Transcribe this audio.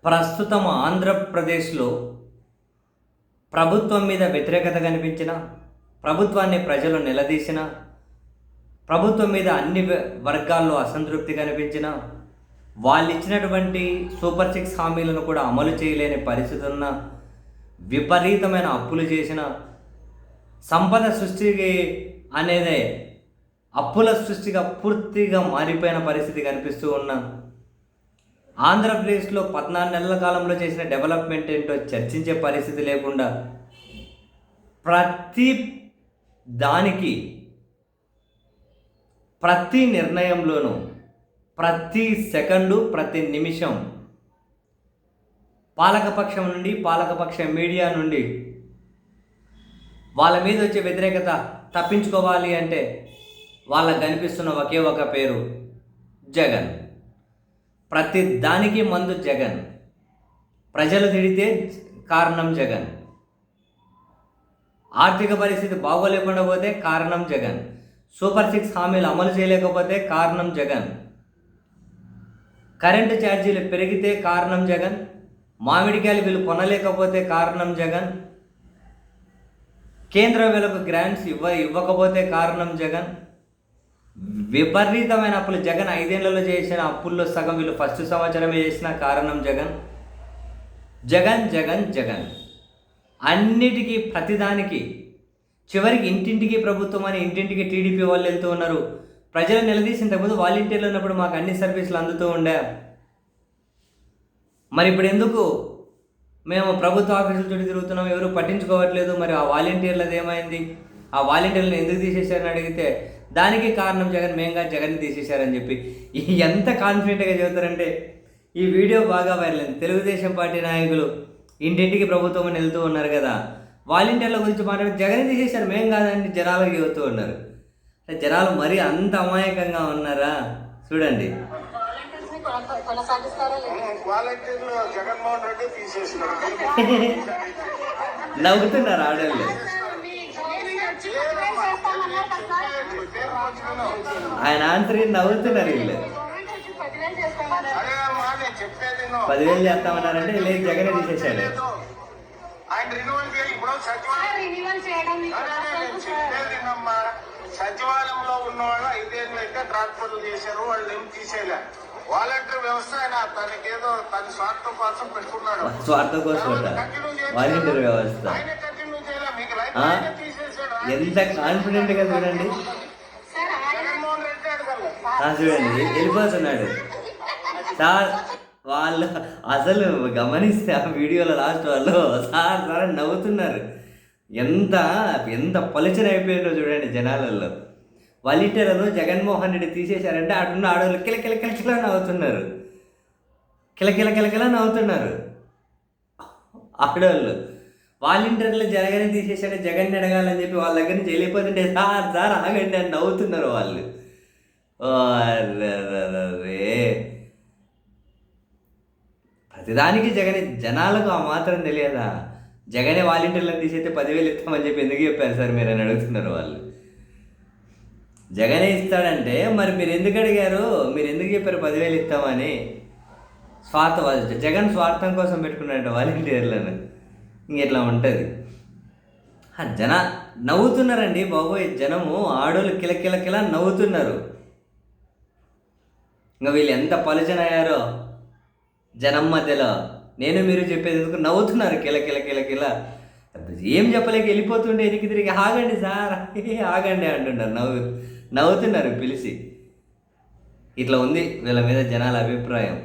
ప్రస్తుతం ఆంధ్రప్రదేశ్లో ప్రభుత్వం మీద వ్యతిరేకత కనిపించిన, ప్రభుత్వాన్ని ప్రజలు నిలదీసిన, ప్రభుత్వం మీద అన్ని వర్గాల్లో అసంతృప్తి కనిపించిన, వాళ్ళు ఇచ్చినటువంటి సూపర్ 6 హామీలను కూడా అమలు చేయలేని పరిస్థితి ఉన్న, విపరీతమైన అప్పులు చేసిన, సంపద సృష్టికి అనేదే అప్పుల సృష్టిగా పూర్తిగా మారిపోయిన పరిస్థితి కనిపిస్తూ ఉన్న ఆంధ్రప్రదేశ్లో 14 నెలల కాలంలో చేసిన డెవలప్మెంట్ ఏంటో చర్చించే పరిస్థితి లేకుండా ప్రతి దానికి, ప్రతి నిర్ణయంలోనూ, ప్రతి సెకండు, ప్రతి నిమిషం పాలకపక్షం నుండి, పాలకపక్ష మీడియా నుండి వాళ్ళ మీద వచ్చే వ్యతిరేకత తప్పించుకోవాలి అంటే వాళ్ళకు కనిపిస్తున్న ఒకే ఒక పేరు జగన్. ప్రతి దానికి మందు జగన్. ప్రజలు తిడితే కారణం జగన్. ఆర్థిక పరిస్థితి బాగోలేకుండా పోతే కారణం జగన్. సూపర్ 6 హామీలు అమలు చేయలేకపోతే కారణం జగన్. కరెంటు ఛార్జీలు పెరిగితే కారణం జగన్. మామిడికాయలు వీళ్ళు కొనలేకపోతే కారణం జగన్. కేంద్ర వీళ్ళకు గ్రాంట్స్ ఇవ్వకపోతే కారణం జగన్. విపరీతమైన అప్పులు జగన్ 5 ఏళ్లలో చేసిన అప్పుల్లో సగం వీళ్ళు ఫస్ట్ సంవత్సరమే చేసిన కారణం జగన్. జగన్ జగన్ జగన్ అన్నిటికీ, ప్రతిదానికి, చివరికి ఇంటింటికి ప్రభుత్వం అని ఇంటింటికి టీడీపీ వాళ్ళు వెళ్తూ ఉన్నారు. ప్రజలు నిలదీసి ఇంతకుముందు వాలంటీర్లు ఉన్నప్పుడు మాకు అన్ని సర్వీసులు అందుతూ ఉండే, మరి ఇప్పుడు ఎందుకు మేము ప్రభుత్వ ఆఫీసుల చుట్టూ తిరుగుతున్నాం, ఎవరు పట్టించుకోవట్లేదు, మరి ఆ వాలంటీర్లది ఏమైంది, ఆ వాలంటీర్లను ఎందుకు తీసేశారని అడిగితే దానికి కారణం జగన్, మేంగా జగన్ని తీసేశారని చెప్పి ఎంత కాన్ఫిడెంట్గా చెబుతారంటే ఈ వీడియో బాగా వైరల్ అయింది. తెలుగుదేశం పార్టీ నాయకులు ఇంటింటికి ప్రభుత్వం అని వెళ్తూ ఉన్నారు కదా, వాలంటీర్ల గురించి మాట్లాడి జగన్ తీసేశారు, మేం కాదండి జనాలకు చెబుతూ ఉన్నారు. జనాలు మరీ అంత అమాయకంగా ఉన్నారా చూడండి. నవ్వుతున్నారు ఆడవాళ్ళు. ఆయన ఆన్సర్ నవ్వుతున్నారు వీళ్ళు. 10,000 చేస్తామన్నారంటే లేదు, జగనే తీసేశాడు. సచివాలయంలో ఉన్న వాళ్ళు 5 ఏళ్ళు అయితే ట్రాన్స్ఫర్లు చేశారు, వాళ్ళు ఏం తీసేయలే. వాలంటీర్ వ్యవస్థ ఆయన తనకి ఏదో తన స్వార్థం కోసం పెట్టుకున్నాడు. స్వార్థం కోసం వాలంటీర్ వ్యవస్థ ఆయన కంటిన్యూ చేయలే, మీకు లైఫ్ తీసేసాడు. ఎంత కాన్ఫిడెంట్ గా చూడండి. జగన్మోహన్ రెడ్డి అడగల చూడండి వెళ్ళిపోతున్నాడు సార్. వాళ్ళు అసలు గమనిస్తే ఆ వీడియోలో లాస్ట్ వాళ్ళు సార్ సార్ నవ్వుతున్నారు. ఎంత ఎంత పలుచన అయిపోయారో చూడండి జనాలలో. వాలంటీర్లను జగన్మోహన్ రెడ్డి తీసేశారంటే అటున్న ఆడవాళ్ళు కిలకిల నవ్వుతున్నారు, కిలకిల నవ్వుతున్నారు ఆడవాళ్ళు. వాలంటీర్లు జగన్ తీసేశాడు, జగన్ అడగాలని చెప్పి వాళ్ళ దగ్గర నుంచి వెళ్ళిపోతుంటే సార్ సార్ ఆగండి అని నవ్వుతున్నారు వాళ్ళు. రే ప్రతిదానికి జగన్, జనాలకు ఆ మాత్రం తెలియదా? జగనే వాలంటీర్లను తీసేస్తే 10,000 ఇస్తామని చెప్పి ఎందుకు చెప్పారు సార్ మీరు అని అడుగుతున్నారు వాళ్ళు. జగనే ఇస్తాడంటే మరి మీరు ఎందుకు అడిగారు, మీరు ఎందుకు చెప్పారు 10,000 ఇస్తామని? జగన్ స్వార్థం కోసం పెట్టుకున్నాడు వాలంటీర్లను. ఇంకెట్లా ఉంటుంది. నవ్వుతున్నారండి బాబోయ్, జనము ఆడోళ్ళు కిలకిల నవ్వుతున్నారు. ఇంకా వీళ్ళు ఎంత పలుచనయ్యారో జనం మధ్యలో. నేను మీరు చెప్పేది ఎందుకు నవ్వుతున్నారు కిల. ఏం చెప్పలేక వెళ్ళిపోతుంటే ఎనికి తిరిగి ఆగండి సార్ ఆగండి అంటున్నారు, నవ్వుతున్నారు పిలిచి. ఇట్లా ఉంది వీళ్ళ మీద జనాల అభిప్రాయం.